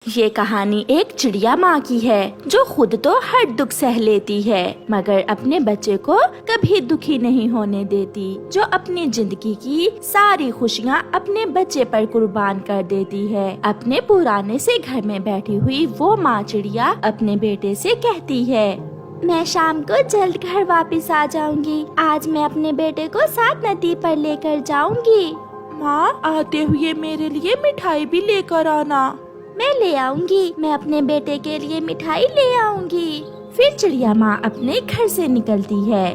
ये कहानी एक चिड़िया माँ की है जो खुद तो हर दुख सह लेती है मगर अपने बच्चे को कभी दुखी नहीं होने देती, जो अपनी जिंदगी की सारी खुशियाँ अपने बच्चे पर कुर्बान कर देती है। अपने पुराने से घर में बैठी हुई वो माँ चिड़िया अपने बेटे से कहती है, मैं शाम को जल्द घर वापस आ जाऊंगी। आज मैं अपने बेटे को साथ नदी पर लेकर जाऊंगी। माँ, आते हुए मेरे लिए मिठाई भी लेकर आना। मैं ले आऊंगी, मैं अपने बेटे के लिए मिठाई ले आऊंगी। फिर चिड़िया माँ अपने घर से निकलती है।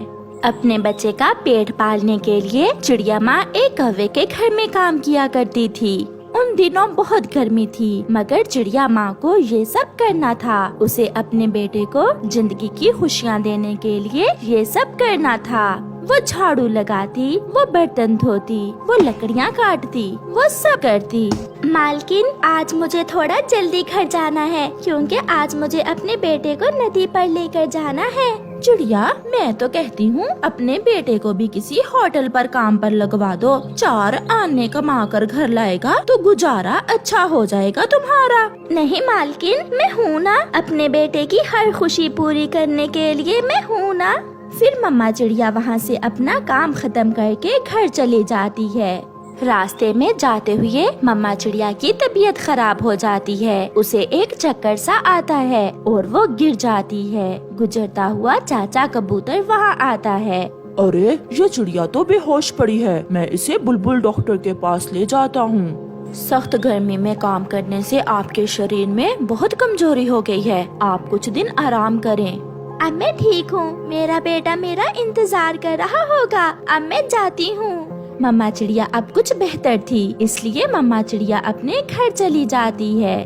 अपने बच्चे का पेट पालने के लिए चिड़िया माँ एक कौवे के घर में काम किया करती थी। उन दिनों बहुत गर्मी थी मगर चिड़िया माँ को ये सब करना था। उसे अपने बेटे को जिंदगी की खुशियाँ देने के लिए ये सब करना था। वो झाड़ू लगाती, वो बर्तन धोती, वो लकड़ियाँ काटती, वो सब करती। मालकिन, आज मुझे थोड़ा जल्दी घर जाना है क्योंकि आज मुझे अपने बेटे को नदी पर लेकर जाना है। चिड़िया, मैं तो कहती हूँ अपने बेटे को भी किसी होटल पर काम पर लगवा दो। 4 आने कमा कर घर लाएगा तो गुजारा अच्छा हो जाएगा तुम्हारा। नहीं मालकिन, मैं हूँ ना, अपने बेटे की हर खुशी पूरी करने के लिए मैं हूँ ना। फिर मम्मा चिड़िया वहाँ से अपना काम खत्म करके घर चली जाती है। रास्ते में जाते हुए मम्मा चिड़िया की तबीयत खराब हो जाती है। उसे एक चक्कर सा आता है और वो गिर जाती है। गुजरता हुआ चाचा कबूतर वहाँ आता है। अरे, ये चिड़िया तो बेहोश पड़ी है। मैं इसे बुलबुल डॉक्टर के पास ले जाता हूँ। सख्त गर्मी में काम करने से आपके शरीर में बहुत कमजोरी हो गई है। आप कुछ दिन आराम करें। अब मैं ठीक हूँ। मेरा बेटा मेरा इंतजार कर रहा होगा। अब मैं जाती हूँ। मम्मा चिड़िया अब कुछ बेहतर थी, इसलिए मम्मा चिड़िया अपने घर चली जाती है।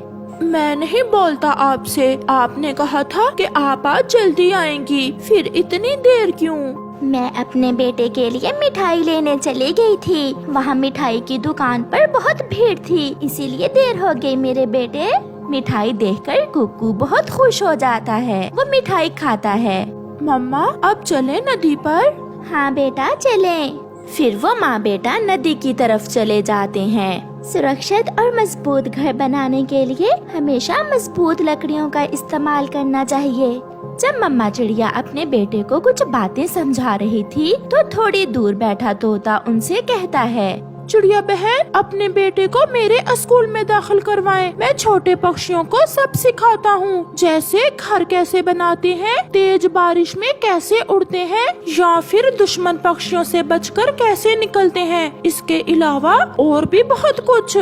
मैं नहीं बोलता आपसे, आपने कहा था कि आप आज जल्दी आएंगी, फिर इतनी देर क्यों? मैं अपने बेटे के लिए मिठाई लेने चली गई थी। वहाँ मिठाई की दुकान पर बहुत भीड़ थी, इसीलिए देर हो गई। मेरे बेटे मिठाई देखकर कुक्कू बहुत खुश हो जाता है। वो मिठाई खाता है। मम्मा, अब चले नदी पर? हाँ बेटा, चलें। फिर वो माँ बेटा नदी की तरफ चले जाते हैं। सुरक्षित और मजबूत घर बनाने के लिए हमेशा मजबूत लकड़ियों का इस्तेमाल करना चाहिए। जब मम्मा चिड़िया अपने बेटे को कुछ बातें समझा रही थी तो थोड़ी दूर बैठा तोता उनसे कहता है, चिड़िया बहन, अपने बेटे को मेरे स्कूल में दाखिल करवाएं। मैं छोटे पक्षियों को सब सिखाता हूँ, जैसे घर कैसे बनाते हैं, तेज बारिश में कैसे उड़ते हैं या फिर दुश्मन पक्षियों से बचकर कैसे निकलते हैं। इसके अलावा और भी बहुत कुछ।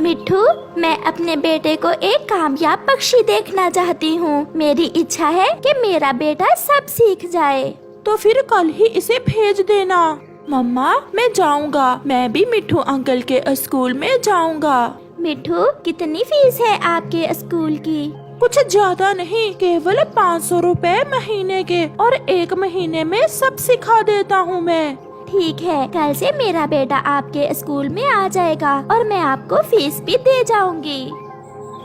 मिट्ठू, मैं अपने बेटे को एक कामयाब पक्षी देखना चाहती हूँ। मेरी इच्छा है कि मेरा बेटा सब सीख जाए। तो फिर कल ही इसे भेज देना। मम्मा, मैं जाऊंगा। मैं भी मिट्ठू अंकल के स्कूल में जाऊंगा। मिट्ठू, कितनी फीस है आपके स्कूल की? कुछ ज्यादा नहीं, केवल 500 रुपए महीने के, और 1 महीने में सब सिखा देता हूँ मैं। ठीक है, कल से मेरा बेटा आपके स्कूल में आ जाएगा और मैं आपको फीस भी दे जाऊंगी।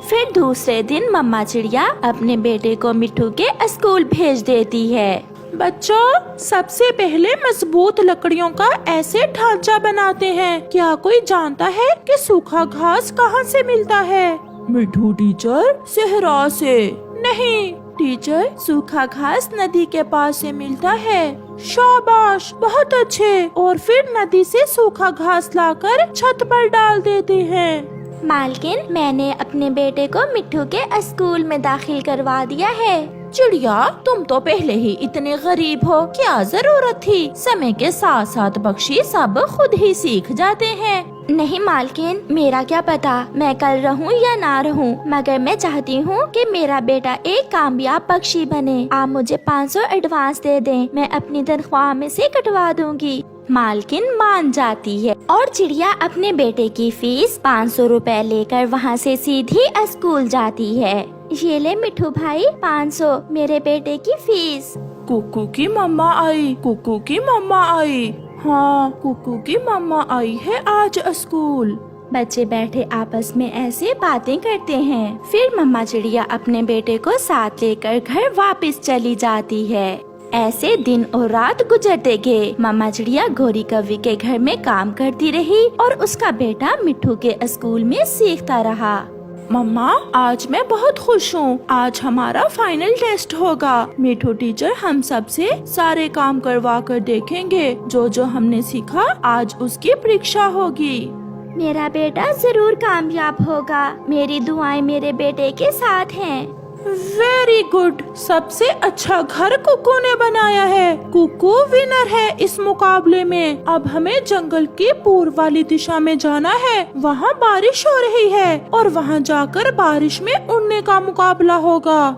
फिर दूसरे दिन मम्मा चिड़िया अपने बेटे को मिट्ठू के स्कूल भेज देती है। बच्चों, सबसे पहले मजबूत लकड़ियों का ऐसे ढांचा बनाते हैं। क्या कोई जानता है कि सूखा घास कहाँ से मिलता है? मिट्ठू टीचर, सहरा से। नहीं टीचर, सूखा घास नदी के पास से मिलता है। शाबाश, बहुत अच्छे। और फिर नदी से सूखा घास लाकर छत पर डाल देते हैं। मालकिन, मैंने अपने बेटे को मिट्ठू के स्कूल में दाखिल करवा दिया है। चिड़िया, तुम तो पहले ही इतने गरीब हो, क्या जरूरत थी? समय के साथ साथ पक्षी सब खुद ही सीख जाते हैं। नहीं मालकिन, मेरा क्या पता मैं कल रहूं या ना रहूं, मगर मैं चाहती हूँ कि मेरा बेटा एक कामयाब पक्षी बने। आप मुझे 500 एडवांस दे दें, मैं अपनी तनख्वाह में से कटवा दूंगी। मालकिन मान जाती है और चिड़िया अपने बेटे की फीस 500 रुपए लेकर वहाँ से सीधी स्कूल जाती है। ये ले मिट्ठू भाई, 500 मेरे बेटे की फीस। कुक्कू की मम्मा आई, कुक्कू की मम्मा आई। हाँ, कुक्कू की मम्मा आई है आज स्कूल। बच्चे बैठे आपस में ऐसे बातें करते हैं। फिर मम्मा चिड़िया अपने बेटे को साथ लेकर घर वापस चली जाती है। ऐसे दिन और रात गुजरते गए। मम्मा चिड़िया गोरी कौवी के घर में काम करती रही और उसका बेटा मिट्ठू के स्कूल में सीखता रहा। मम्मा, आज मैं बहुत खुश हूँ। आज हमारा फाइनल टेस्ट होगा। मिठू टीचर हम सब से सारे काम करवा कर देखेंगे। जो जो हमने सीखा आज उसकी परीक्षा होगी। मेरा बेटा जरूर कामयाब होगा। मेरी दुआएं मेरे बेटे के साथ हैं। Very good. सबसे अच्छा घर कुकू ने बनाया है। कुकू विनर है इस मुकाबले में। अब हमें जंगल की पूर्व वाली दिशा में जाना है। वहाँ बारिश हो रही है और वहाँ जाकर बारिश में उड़ने का मुकाबला होगा।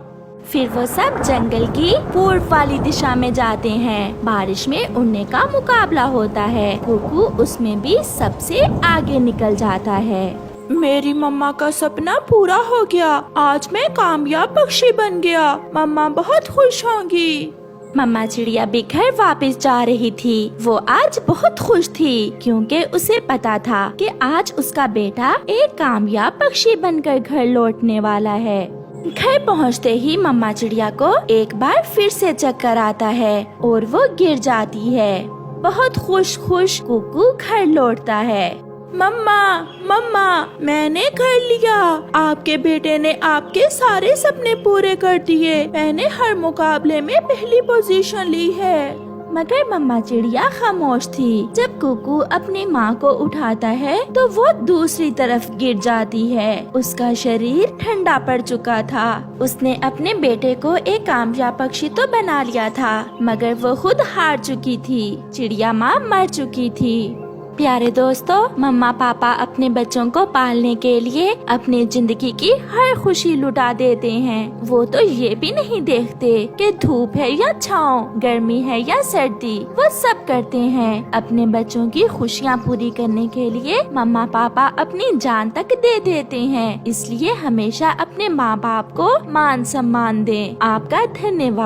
फिर वो सब जंगल की पूर्व वाली दिशा में जाते हैं। बारिश में उड़ने का मुकाबला होता है। कुकू उसमें भी सबसे आगे निकल जाता है। मेरी मम्मा का सपना पूरा हो गया। आज मैं कामयाब पक्षी बन गया। मम्मा बहुत खुश होंगी। मम्मा चिड़िया भी घर वापस जा रही थी। वो आज बहुत खुश थी क्योंकि उसे पता था कि आज उसका बेटा एक कामयाब पक्षी बनकर घर लौटने वाला है। घर पहुंचते ही मम्मा चिड़िया को एक बार फिर से चक्कर आता है और वो गिर जाती है। बहुत खुश कुकू घर लौटता है। मम्मा, मम्मा, मैंने कर लिया। आपके बेटे ने आपके सारे सपने पूरे कर दिए। मैंने हर मुकाबले में पहली पोजीशन ली है। मगर मम्मा चिड़िया खामोश थी। जब कुकू अपनी माँ को उठाता है तो वो दूसरी तरफ गिर जाती है। उसका शरीर ठंडा पड़ चुका था। उसने अपने बेटे को एक कामयाब पक्षी तो बना लिया था, मगर वो खुद हार चुकी थी। चिड़िया माँ मर चुकी थी। प्यारे दोस्तों, मम्मा पापा अपने बच्चों को पालने के लिए अपनी जिंदगी की हर खुशी लुटा देते हैं। वो तो ये भी नहीं देखते कि धूप है या छाँव, गर्मी है या सर्दी। वो सब करते हैं। अपने बच्चों की खुशियाँ पूरी करने के लिए मम्मा पापा अपनी जान तक दे देते हैं। इसलिए हमेशा अपने माँ बाप को मान सम्मान दें। आपका धन्यवाद।